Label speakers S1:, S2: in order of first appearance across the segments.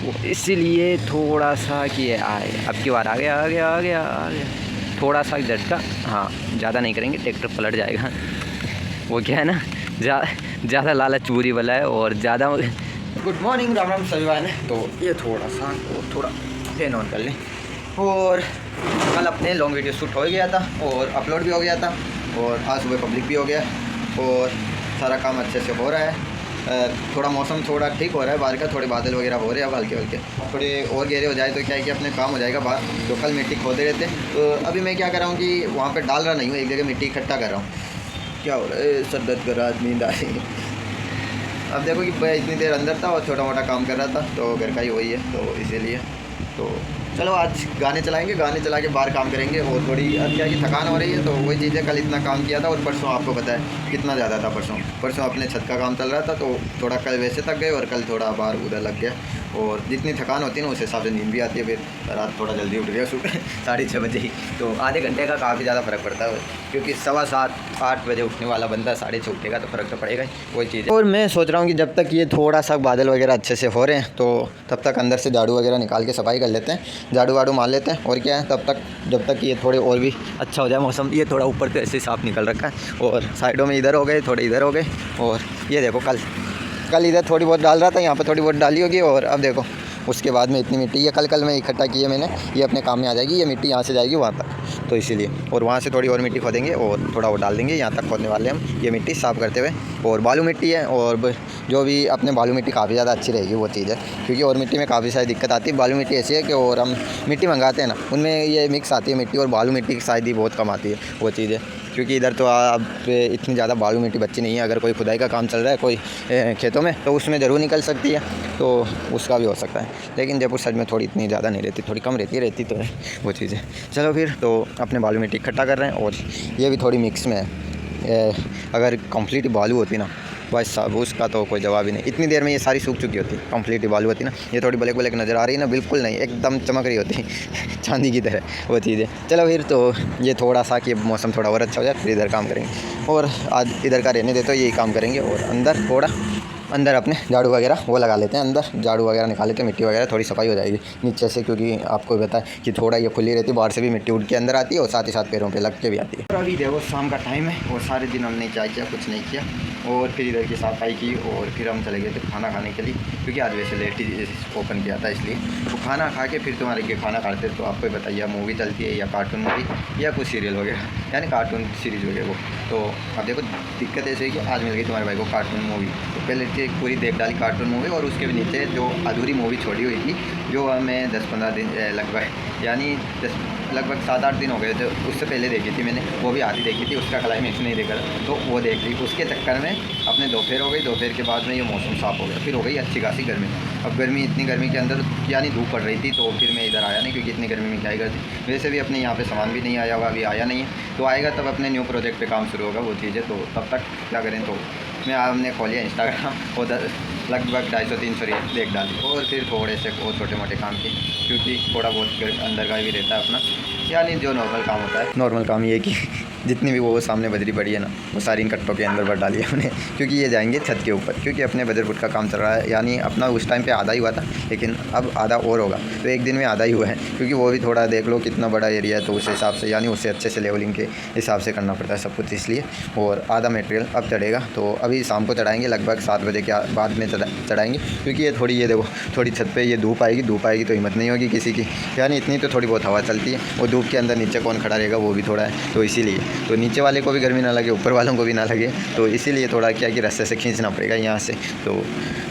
S1: वो इसीलिए थोड़ा सा कि आए अब की बार आ गया आ गया आ गया आ गया थोड़ा सा झटका। हाँ ज़्यादा नहीं करेंगे, ट्रैक्टर पलट जाएगा। वो क्या है ना, ज़्यादा लालच बुरी वाला है और ज़्यादा। गुड मॉर्निंग, राम राम सभी भाई। तो ये थोड़ा फैन ऑन कर लें। और कल अपने लॉन्ग वीडियो शूट हो गया था और अपलोड भी हो गया था और आज सुबह पब्लिक भी हो गया और सारा काम अच्छे से हो रहा है। थोड़ा मौसम थोड़ा ठीक हो रहा है, बाहर का थोड़े बादल वगैरह हो रहे हैं, अब हल्के हल्के थोड़े और गहरे हो जाए तो क्या है कि अपने काम हो जाएगा बाहर। तो कल मिट्टी खोदे रहते। तो अभी मैं क्या कर रहा हूँ कि वहाँ पे डाल रहा नहीं हूँ, एक जगह मिट्टी इकट्ठा कर रहा हूँ। क्या हो रहा है, सर दर्द कर रहा है, नींद आ रही है। अब देखो कि मैं इतनी देर अंदर था और छोटा मोटा काम कर रहा था, तो घर का ही वही है, तो इसीलिए तो चलो आज गाने चलाएंगे, गाने चला के बाहर काम करेंगे। और थोड़ी अब क्या कि थकान हो रही है, तो वही चीज़ है। कल इतना काम किया था और परसों आपको पता है कितना ज़्यादा था। परसों अपने छत का काम चल रहा था, तो थोड़ा कल वैसे थक गए और कल थोड़ा बाहर उधर लग गया। और जितनी थकान होती है ना उस हिसाब से नींद भी आती है। फिर रात थोड़ा जल्दी उठ गया सुबह 6:30 बजे ही, तो आधे घंटे का काफ़ी ज़्यादा फ़र्क पड़ता है। क्योंकि 7:15-8 बजे उठने वाला बंदा 6:30 उठेगा तो फ़र्क तो पड़ेगा ही, वही चीज़ है। और मैं सोच रहा हूँ कि जब तक ये थोड़ा सा बादल वगैरह अच्छे से हो रहे हैं तो तब तक अंदर से झाड़ू वगैरह निकाल के सफाई कर लेते हैं, झाड़ू वाड़ू मार लेते हैं। और क्या है, तब तक जब तक ये थोड़े और भी अच्छा हो जाए मौसम। ये थोड़ा ऊपर तो ऐसे साफ निकल रखा है और साइडों में इधर हो गए, थोड़े इधर हो गए। और ये देखो कल इधर थोड़ी बहुत डाल रहा था, यहाँ पर थोड़ी बहुत डाली होगी। और अब देखो उसके बाद में इतनी मिट्टी, ये कल में इकट्ठा की है मैंने, ये अपने काम में आ जाएगी। ये मिट्टी यहाँ से जाएगी वहाँ तक, तो इसीलिए। और वहाँ से थोड़ी और मिट्टी खोदेंगे और थोड़ा वो डाल देंगे, यहाँ तक खोदने वाले हम ये मिट्टी साफ़ करते हुए। और बालू मिट्टी है, और जो भी अपने बालू मिट्टी काफ़ी ज़्यादा अच्छी रहेगी, वो चीज़ है। क्योंकि और मिट्टी में काफ़ी सारी दिक्कत आती है। बालू मिट्टी ऐसी है कि और हम मिट्टी मंगाते हैं ना, उनमें ये मिक्स आती है मिट्टी, और बालू मिट्टी की शायद ही बहुत कम आती है, वो चीज़ है। क्योंकि इधर तो अब इतनी ज़्यादा बालू मिट्टी बच्ची नहीं है। अगर कोई खुदाई का काम चल रहा है कोई खेतों में, तो उसमें ज़रूर निकल सकती है, तो उसका भी हो सकता है। लेकिन जयपुर साइड में थोड़ी इतनी ज़्यादा नहीं रहती, थोड़ी कम रहती तो है, वो चीज़ है। चलो फिर तो अपने बालू मिट्टी इकट्ठा कर रहे हैं। और ये भी थोड़ी मिक्स में है। अगर कंप्लीट बालू होती ना बस साहब, उसका तो कोई जवाब ही नहीं। इतनी देर में ये सारी सूख चुकी होती, कंप्लीट बालू होती ना। ये थोड़ी ब्लैक ब्लैक नज़र आ रही है ना, बिल्कुल नहीं, एकदम चमक रही होती चांदी की तरह, वो चीज़ है। चलो फिर तो ये थोड़ा सा कि मौसम थोड़ा और अच्छा हो जाए फिर इधर काम करेंगे। और आज इधर का रहने देते, तो यही काम करेंगे। और अंदर अपने झाड़ू वगैरह वो लगा लेते हैं, अंदर झाड़ू वगैरह निकाल लेते हैं, मिट्टी वगैरह थोड़ी सफाई हो जाएगी नीचे से। क्योंकि आपको पता है कि थोड़ा ये खुली रहती है, बाहर से भी मिट्टी उड़ के अंदर आती है और साथ ही साथ पैरों पे लग के भी आती है। और अभी देखो शाम का टाइम है और सारे दिन हमने क्या किया, कुछ नहीं किया। और फिर इधर की सफाई की और फिर हम चले गए थे खाना खाने के लिए। क्योंकि आज वैसे लेट ही ओपन किया था, इसलिए तो खाना खा के फिर तुम्हारे के खाना खाते तो आपको ही बताइए मूवी चलती है या कार्टून मूवी या कुछ सीरियल वगैरह, यानी कार्टून सीरीज़ वगैरह वो। तो अब देखो दिक्कत ऐसे है कि आज मिल गई तुम्हारे भाई को कार्टून मूवी, तो पहले पूरी देख डाली कार्टून मूवी। और उसके भी नीचे जो अधूरी मूवी छोड़ी हुई थी, जो हमें 10-15 दिन लगभग, यानी लगभग 7-8 दिन हो गए थे, उससे पहले देखी थी मैंने, वो भी आधी देखी थी, उसका क्लाइमेक्स नहीं देखा तो वो देख ली। उसके चक्कर में अपने दोपहर हो गई, दोपहर के बाद में ये मौसम साफ़ हो गया, फिर हो गई अच्छी खासी गर्मी। अब इतनी गर्मी के अंदर यानी धूप पड़ रही थी, तो फिर मैं इधर आया नहीं, क्योंकि इतनी गर्मी में क्या ही करती। वैसे भी अपने यहाँ पे सामान भी नहीं आया हुआ, अभी आया नहीं है, तो आएगा तब अपने न्यू प्रोजेक्ट पे काम शुरू होगा, वो चीज़ है। तो तब तक क्या करें, तो हमने खोलिया इंस्टाग्राम और लगभग 250-300 रील देख डाली। और फिर थोड़े से और छोटे मोटे काम किए, क्योंकि थोड़ा बहुत अंदर का भी रहता है अपना, यानी जो नॉर्मल काम होता है। नॉर्मल काम ये कि जितनी भी वो सामने बजरी पड़ी है ना, वो सारी इन कट्टों के अंदर भर डाली है हमने, क्योंकि ये जाएंगे छत के ऊपर। क्योंकि अपने बजर फुट का काम चल रहा है, यानी अपना उस टाइम पे आधा ही हुआ था, लेकिन अब आधा और होगा, तो एक दिन में आधा ही हुआ है। क्योंकि वो भी थोड़ा देख लो कितना बड़ा एरिया है, तो उस हिसाब से यानी उससे अच्छे से लेवलिंग के हिसाब से करना पड़ता है सब कुछ, इसलिए। और आधा मटेरियल अब चढ़ेगा, तो अभी शाम को चढ़ाएंगे, लगभग 7 बजे के बाद में चढ़ाएंगे। क्योंकि ये थोड़ी, ये देखो थोड़ी छत पे ये धूप आएगी तो हिम्मत नहीं होगी किसी की, यानी इतनी तो थोड़ी बहुत हवा चलती है। और धूप के अंदर नीचे कौन खड़ा रहेगा, वो भी थोड़ा है, तो इसीलिए तो नीचे वाले को भी गर्मी ना लगे, ऊपर वालों को भी ना लगे, तो इसीलिए थोड़ा क्या कि रास्ते से खींचना पड़ेगा यहाँ से। तो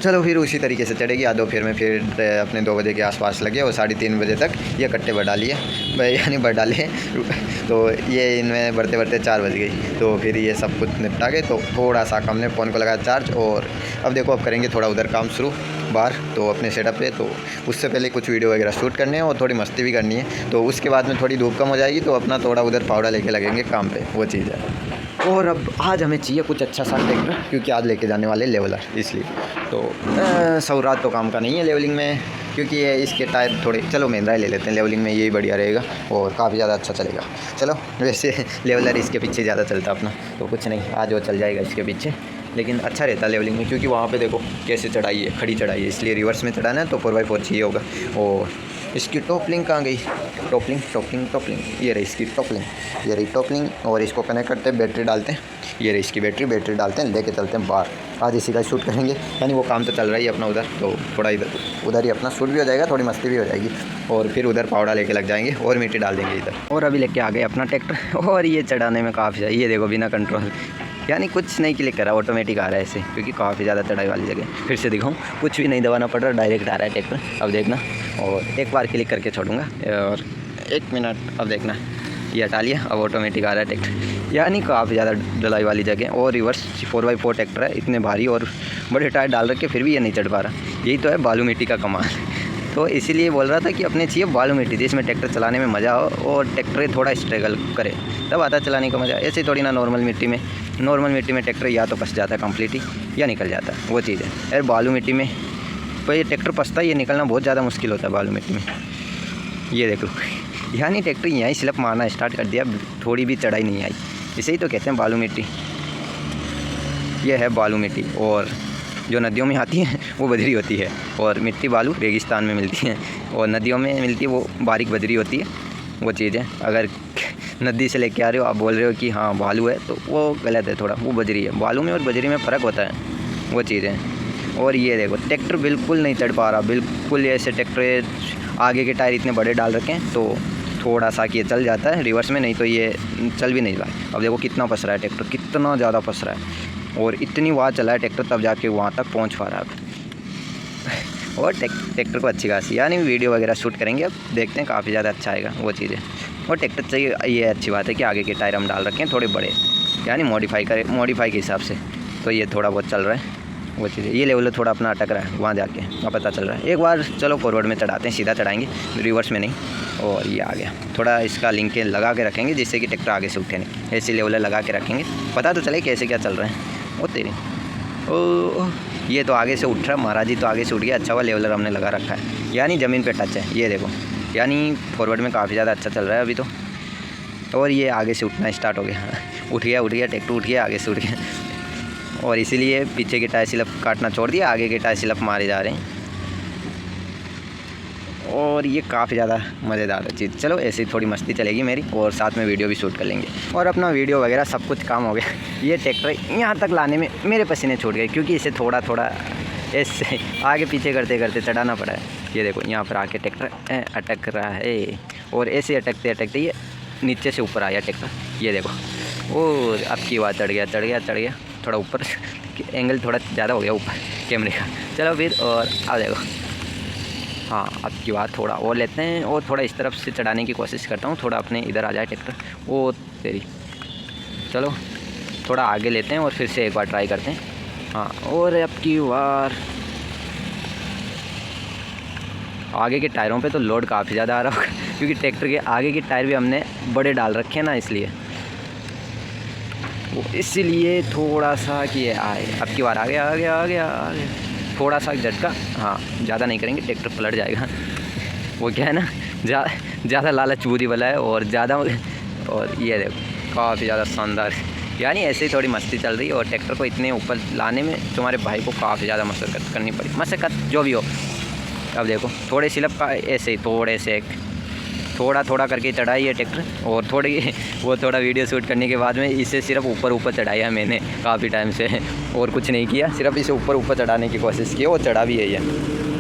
S1: चलो फिर उसी तरीके से चढ़ेगी। या दोपहर में फिर अपने 2 बजे के आसपास लगे और 3:30 बजे तक ये कट्टे बढ़ा लिए, यानी बढ़ा लिए। तो ये इनमें बढ़ते बढ़ते 4 बज गई, तो फिर ये सब कुछ निपटा के तो थोड़ा सा हमने फ़ोन को लगाया चार्ज। और अब देखो अब करेंगे थोड़ा उधर काम शुरू बाहर, तो अपने सेटअप पे। तो उससे पहले कुछ वीडियो वगैरह शूट करने हैं और थोड़ी मस्ती भी करनी है। तो उसके बाद में थोड़ी धूप कम हो जाएगी, तो अपना थोड़ा उधर फावड़ा लेके लगेंगे काम पे, वो चीज़ है। और अब आज हमें चाहिए कुछ अच्छा सा ट्रैक्टर, क्योंकि आज लेके जाने वाले लेवलर, इसलिए। तो सौरात तो काम का नहीं है लेवलिंग में, क्योंकि ये इसके टायर थोड़े, चलो महिंद्रा ले लेते हैं लेवलिंग में, यही बढ़िया रहेगा और काफ़ी ज़्यादा अच्छा चलेगा। चलो वैसे लेवलर इसके पीछे ज़्यादा चलता अपना, तो कुछ नहीं, आज वो चल जाएगा इसके पीछे। लेकिन अच्छा रहता है लेवलिंग में, क्योंकि वहाँ पे देखो कैसे चढ़ाई है, खड़ी चढ़ाई है, इसलिए रिवर्स में चढ़ाना है तो 4x4 चाहिए होगा। और इसकी टॉपलिंग कहाँ गई, टॉपलिंग ये रही इसकी टॉपलिंग, ये रही टॉपलिंग। और इसको कनेक्ट करते हैं, बैटरी डालते हैं, ये रही इसकी बैटरी डालते हैं, लेके चलते हैं बाहर। आज इसी का शूट करेंगे, यानी वो काम तो चल रहा ही अपना उधर, तो थोड़ा उधर ही अपना शूट भी हो जाएगा, थोड़ी मस्ती भी हो जाएगी। और फिर उधर पावड़ा लेके लग जाएंगे और मिट्टी डाल देंगे इधर। और अभी लेके आ गए अपना ट्रैक्टर, और ये चढ़ाने में काफ़ी है, ये देखो बिना कंट्रोल, यानी कुछ नहीं क्लिक करा, ऑटोमेटिक आ रहा है ऐसे, क्योंकि काफ़ी ज़्यादा चढ़ाई वाली जगह। फिर से दिखाऊँ, कुछ भी नहीं दबाना पड़ रहा, डायरेक्ट आ रहा है ट्रैक्टर, अब देखना। और एक बार क्लिक करके छोड़ूंगा, और 1 मिनट, अब देखना, ये हटा लिया, अब ऑटोमेटिक आ रहा है ट्रैक्टर, यानी काफ़ी ज़्यादा ढलाई वाली जगह। और रिवर्स 4x4 ट्रैक्टर है, इतने भारी और बड़े टायर डाल रखे, फिर भी ये नहीं चढ़ पा रहा। यही तो है बालू मिट्टी का कमाल। तो इसीलिए बोल रहा था कि अपने चाहिए बालू मिट्टी, जिसमें ट्रैक्टर चलाने में मज़ा हो और ट्रैक्टर थोड़ा स्ट्रगल करे, तब आता चलाने का मज़ा। ऐसे थोड़ी ना नॉर्मल मिट्टी में ट्रैक्टर या तो फंस जाता है कम्प्लीट ही, या निकल जाता है, वो चीज़ है। यार बालू मिट्टी में तो ये ट्रैक्टर फंसता है, ये निकलना बहुत ज़्यादा मुश्किल होता है बालू मिट्टी में। ये देख लो, यानी ट्रैक्टर यहीं स्लिप मारना स्टार्ट कर दिया, थोड़ी भी चढ़ाई नहीं आई, इसे ही तो कहते हैं बालू मिट्टी। ये है बालू मिट्टी, और जो नदियों में आती है वो बजरी होती है, और मिट्टी बालू रेगिस्तान में मिलती है, और नदियों में मिलती है वो बारीक बजरी होती है, वो चीज़ है। अगर नदी से लेके आ रहे हो, आप बोल रहे हो कि हाँ बालू है, तो वो गलत है, थोड़ा वो बजरी है। बालू में और बजरी में फ़र्क होता है, वो चीज़ है। और ये देखो ट्रैक्टर बिल्कुल नहीं चढ़ पा रहा, बिल्कुल ऐसे ट्रैक्टर आगे के टायर इतने बड़े डाल रखे हैं, तो थोड़ा सा कि ये चल जाता है रिवर्स में, नहीं तो ये चल भी नहीं रहा है। अब देखो कितना फंस रहा है ट्रैक्टर, कितना ज़्यादा फंस रहा है, और इतनी वार चला है ट्रैक्टर, तब जाके वहाँ तक पहुँच पा रहा है अब। और ट्रैक्टर को अच्छी खासी, यानी वीडियो वगैरह शूट करेंगे, अब देखते हैं, काफ़ी ज़्यादा अच्छा आएगा, वो चीज़ है। और ट्रैक्टर चाहिए, ये अच्छी बात है कि आगे के टायर हम डाल रखे हैं थोड़े बड़े, यानी मॉडिफाई के हिसाब से, तो ये थोड़ा बहुत चल रहा है, वो चीज़ है। ये लेवल थोड़ा अपना अटक रहा है, वहाँ जाके वहाँ पता चल रहा है। एक बार चलो फॉरवर्ड में चढ़ाते हैं, सीधा चढ़ाएंगे, रिवर्स में नहीं। और ये आ गया, थोड़ा इसका लिंक लगा के रखेंगे, जिससे कि ट्रैक्टर आगे से उठे नहीं, ऐसी लेवल लगा के रखेंगे, पता तो चले कैसे क्या चल रहा है। वो तेरी ओ, ये तो आगे से उठ रहा है, महाराज जी तो आगे से उठ गया, अच्छा हुआ लेवलर हमने लगा रखा है, यानी ज़मीन पे टच है, ये देखो, यानी फॉरवर्ड में काफ़ी ज़्यादा अच्छा चल रहा है अभी तो। और ये आगे से उठना स्टार्ट हो गया, उठ गया ट्रैक्टर उठ गया, आगे से उठ गया, और इसीलिए पीछे के टायर स्लिप काटना छोड़ दिया, आगे के टायर स्लिप मारे जा रहे हैं। और ये काफ़ी ज़्यादा मज़ेदार है चीज़। चलो ऐसे ही थोड़ी मस्ती चलेगी मेरी, और साथ में वीडियो भी शूट कर लेंगे, और अपना वीडियो वगैरह सब कुछ काम हो गया। ये ट्रैक्टर यहाँ तक लाने में मेरे पसीने छूट गए, क्योंकि इसे थोड़ा थोड़ा ऐसे आगे पीछे करते करते चढ़ाना पड़ा है। ये देखो यहाँ पर आके ट्रैक्टर अटक रहा है, और ऐसे अटकते ये नीचे से ऊपर आया ट्रैक्टर, ये देखो। और अब की बात चढ़ गया थोड़ा ऊपर, एंगल थोड़ा ज़्यादा हो गया ऊपर कैमरे का। चलो फिर, और अब देखो, हाँ अब की बात थोड़ा और लेते हैं, और थोड़ा इस तरफ से चढ़ाने की कोशिश करता हूँ, थोड़ा अपने इधर आ जाए ट्रैक्टर, वो तेरी। चलो थोड़ा आगे लेते हैं और फिर से एक बार ट्राई करते हैं। हाँ, और अब की बार आगे के टायरों पे तो लोड काफ़ी ज़्यादा आ रहा होगा, क्योंकि ट्रैक्टर के आगे के टायर भी हमने बड़े डाल रखे हैं ना, इसलिए थोड़ा सा कि आए। अब की बार आ गया थोड़ा सा झटका, हाँ ज़्यादा नहीं करेंगे, ट्रैक्टर पलट जाएगा। वो क्या है ना, ज़्यादा लालच बुरी वाला है, और ज़्यादा, और ये देखो काफ़ी ज़्यादा शानदार, यानी ऐसे ही थोड़ी मस्ती चल रही है। और ट्रैक्टर को इतने ऊपर लाने में तुम्हारे भाई को काफ़ी ज़्यादा मशक्क़त करनी पड़ी, मशक्क़त जो भी हो। अब देखो थोड़े स्लिप का ऐसे ही थोड़ा करके चढ़ाई है ट्रैक्टर, और थोड़ा वीडियो शूट करने के बाद में इसे सिर्फ ऊपर चढ़ाया मैंने काफ़ी टाइम से, और कुछ नहीं किया, सिर्फ इसे ऊपर चढ़ाने की कोशिश की, और चढ़ा भी है ये,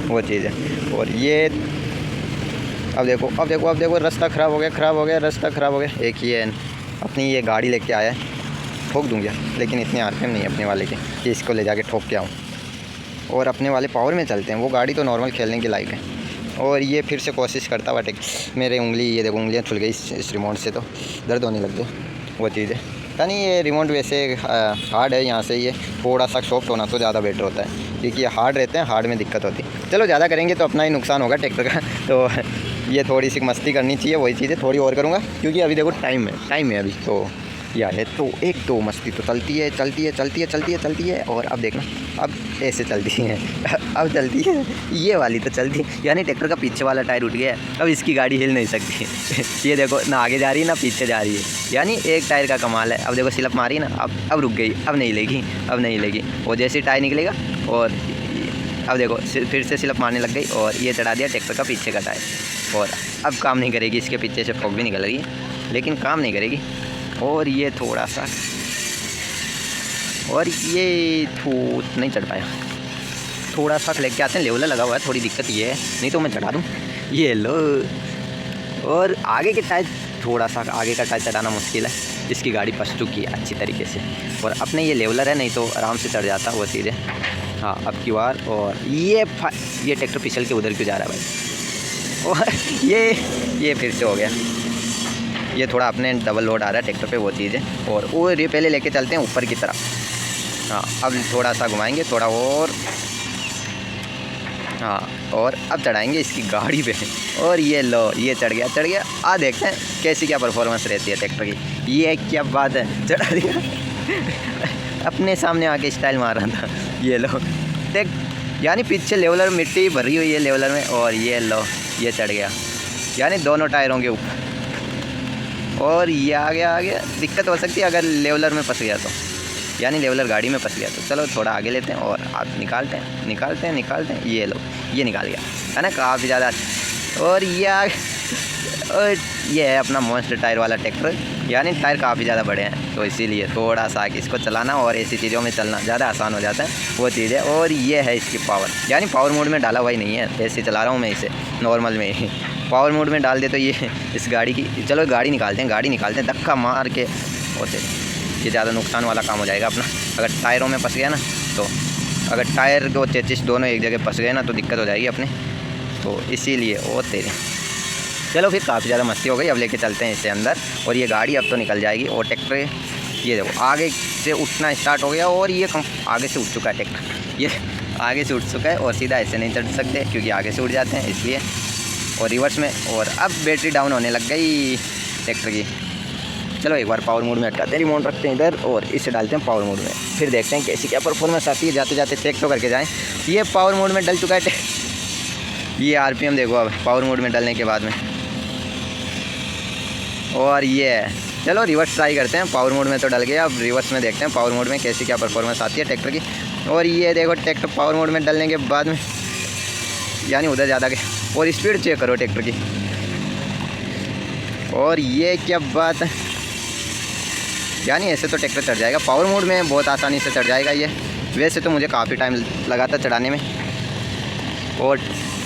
S1: वो चीज़ है। और ये अब देखो रास्ता ख़राब हो गया। एक ये अपनी ये गाड़ी लेके आया है, ठोक दूँगा, लेकिन इतने आरपीएम नहीं है अपने वाले के कि इसको ले जाके ठोक के आऊँ, और अपने वाले पावर में चलते हैं, वो गाड़ी तो नॉर्मल खेलने के लायक है। और ये फिर से कोशिश करता हुआ मेरे उंगली, ये देखो उंगलियां छुल गई इस रिमोट से, तो दर्द होने लग गई, वो चीज़ है। यानी ये रिमोट वैसे हार्ड है, यहाँ से ये थोड़ा सा सॉफ्ट होना तो ज़्यादा बेटर होता है, क्योंकि ये हार्ड रहते हैं, हार्ड में दिक्कत होती है। चलो ज़्यादा करेंगे तो अपना ही नुकसान होगा ट्रैक्टर का, तो ये थोड़ी सी मस्ती करनी चाहिए, वही चीज़ें थोड़ी और करूँगा, क्योंकि अभी देखो टाइम है अभी, तो है। तो एक तो मस्ती तो चलती है चलती है चलती है चलती है चलती है, और अब देखना अब ऐसे चलती है अब चलती है ये वाली तो चलती है, यानी ट्रैक्टर का पीछे वाला टायर उठ गया है, अब इसकी गाड़ी हिल नहीं सकती ये देखो ना आगे जा रही है ना पीछे जा रही है, यानी एक टायर का कमाल है। अब देखो स्लिप मारी ना, अब रुक गई, अब नहीं लेगी, अब नहीं लेगी। और जैसे ही टायर निकलेगा और अब देखो फिर से स्लिप मारने लग गई, और ये चढ़ा दिया ट्रैक्टर का पीछे का टायर, और अब काम नहीं करेगी। इसके पीछे से फॉग भी निकल रही है लेकिन काम नहीं करेगी। और ये थोड़ा सा, और ये नहीं चढ़ पाया, थोड़ा सा लेके आते हैं, लेवलर लगा हुआ है, थोड़ी दिक्कत ये है, नहीं तो मैं चढ़ा दूँ। ये लो, और आगे के टायर थोड़ा सा, आगे का टायर चढ़ाना मुश्किल है, इसकी गाड़ी फंस चुकी है अच्छी तरीके से। और अपने ये लेवलर है, नहीं तो आराम से चढ़ जाता वो चीज़ें। हाँ अब की बार, और ये ट्रैक्टर फिसल के उधर क्यों जा रहा है भाई, और ये फिर से हो गया, ये थोड़ा अपने डबल लोड आ रहा है ट्रैक्टर पे वो चीज़ है। और ये पहले लेके चलते हैं ऊपर की तरफ। हाँ अब थोड़ा सा घुमाएंगे थोड़ा और, हाँ और अब चढ़ाएंगे इसकी गाड़ी पे, और ये लो ये चढ़ गया। आ देखते हैं कैसी क्या परफॉर्मेंस रहती है ट्रैक्टर की। ये क्या बात है, चढ़ा दिया अपने सामने आके स्टाइल मार रहा था। ये लो देख, यानी पीछे लेवलर मिट्टी भरी हुई है लेवलर में, और ये लो ये चढ़ गया, यानी दोनों टायरों के ऊपर। और ये आ गया। दिक्कत हो सकती है अगर लेवलर में फंस गया तो, यानी लेवलर गाड़ी में फंस गया तो। चलो थोड़ा आगे लेते हैं और आप निकालते हैं। ये लो ये निकाल गया है ना, काफ़ी ज़्यादा। और ये है अपना मॉन्स्टर टायर वाला ट्रैक्टर, यानी टायर काफ़ी ज़्यादा बड़े हैं, तो इसीलिए थोड़ा सा इसको चलाना और ऐसी चीज़ों में चलना ज़्यादा आसान हो जाता है वो चीज़ है। और ये है इसकी पावर, यानी पावर मोड में डाला हुआ ही नहीं है, ऐसे चला रहा हूँ मैं इसे नॉर्मल में ही। पावर मोड में डाल दे तो ये इस गाड़ी की, चलो गाड़ी निकालते हैं, धक्का मार के होते, ये ज़्यादा नुकसान वाला काम हो जाएगा अपना। अगर टायरों में फंस गया ना, तो अगर टायर को चेचिस दोनों एक जगह फंस गए ना तो दिक्कत हो जाएगी अपने, तो इसीलिए। और तेरे चलो फिर काफ़ी ज़्यादा मस्ती हो गई, अब लेके चलते हैं इसे अंदर, और ये गाड़ी अब तो निकल जाएगी। और ट्रैक्टर ये देखो आगे से उठना स्टार्ट हो गया, और ये आगे से उठ चुका है ट्रैक्टर, ये आगे से उठ चुका है, और सीधा ऐसे नहीं चढ़ सकते क्योंकि आगे से उठ जाते हैं इसलिए, और रिवर्स में। और अब बैटरी डाउन होने लग गई ट्रैक्टर की। चलो एक बार पावर मोड में हटाते हैं, रिमोट रखते हैं इधर, और इसे डालते हैं पावर मोड में, फिर देखते हैं कैसी क्या परफॉर्मेंस आती है। जाते जाते चेक तो करके जाएँ। ये पावर मोड में डल चुका है, ये आरपीएम देखो अब पावर मोड में डलने के बाद में। और ये है, चलो रिवर्स ट्राई करते हैं, पावर मोड में तो डल गया, अब रिवर्स में देखते हैं पावर मोड में कैसी क्या परफॉर्मेंस आती है ट्रैक्टर की। और ये देखो ट्रैक्टर पावर मोड में डलने के बाद में, यानी उधर ज़्यादा के, और स्पीड चेक करो ट्रैक्टर की। और ये क्या बात है, यानी ऐसे तो ट्रैक्टर चढ़ जाएगा पावर मोड में, बहुत आसानी से चढ़ जाएगा ये। वैसे तो मुझे काफ़ी टाइम लगा था चढ़ाने में। और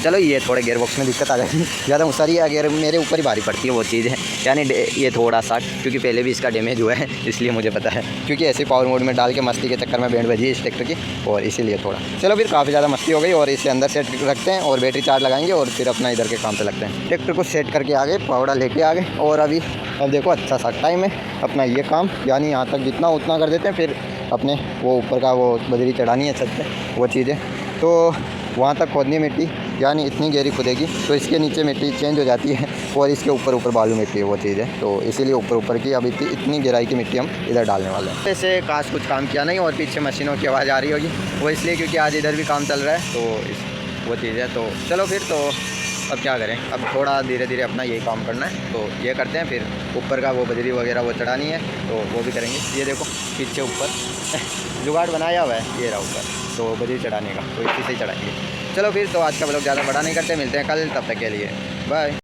S1: चलो ये थोड़े गेयर बॉक्स में दिक्कत आ जाएगी, ज़्यादा सारी गेयर मेरे ऊपर ही भारी पड़ती है वो चीज़ है, यानी ये थोड़ा सा, क्योंकि पहले भी इसका डैमेज हुआ है इसलिए मुझे पता है, क्योंकि ऐसे पावर मोड में डाल के मस्ती के चक्कर में बैंड बजी इस ट्रैक्टर की, और इसीलिए थोड़ा। चलो फिर काफ़ी ज़्यादा मस्ती हो गई, और इसे अंदर सेट रखते हैं और बैटरी चार्ज लगाएंगे, और फिर अपना इधर के काम पे लगते हैं। ट्रैक्टर को सेट करके आ गए, पावड़ा लेके आ गए, और अब देखो अच्छा सा टाइम है अपना ये काम, यानी यहाँ तक जितना उतना कर देते हैं, फिर अपने वो ऊपर का वो बजरी चढ़ानी है छत पे वो चीज़ें, तो वहाँ तक खोदनी मिट्टी, यानी इतनी गहरी खुदेगी तो इसके नीचे मिट्टी चेंज हो जाती है, और इसके ऊपर बालू मिट्टी है वो चीज़ है, तो इसीलिए ऊपर की अब इतनी गहराई की मिट्टी हम इधर डालने वाले हैं। वैसे खास कुछ काम किया नहीं, और पीछे मशीनों की आवाज़ आ रही होगी, वो इसलिए क्योंकि आज इधर भी काम चल रहा है, तो वो चीज़ है। तो चलो फिर तो अब क्या करें, अब थोड़ा धीरे धीरे अपना यही काम करना है, तो ये करते हैं। फिर ऊपर का वो बजरी वगैरह वो चढ़ानी है, तो वो भी करेंगे। ये देखो पीछे ऊपर जुगाड़ बनाया हुआ है, ये रहा ऊपर, तो बजरी चढ़ाने का, तो इसी से ही चढ़ाएंगे। चलो फिर तो आज का व्लॉग ज़्यादा बड़ा नहीं करते, मिलते हैं कल, तब तक के लिए बाय।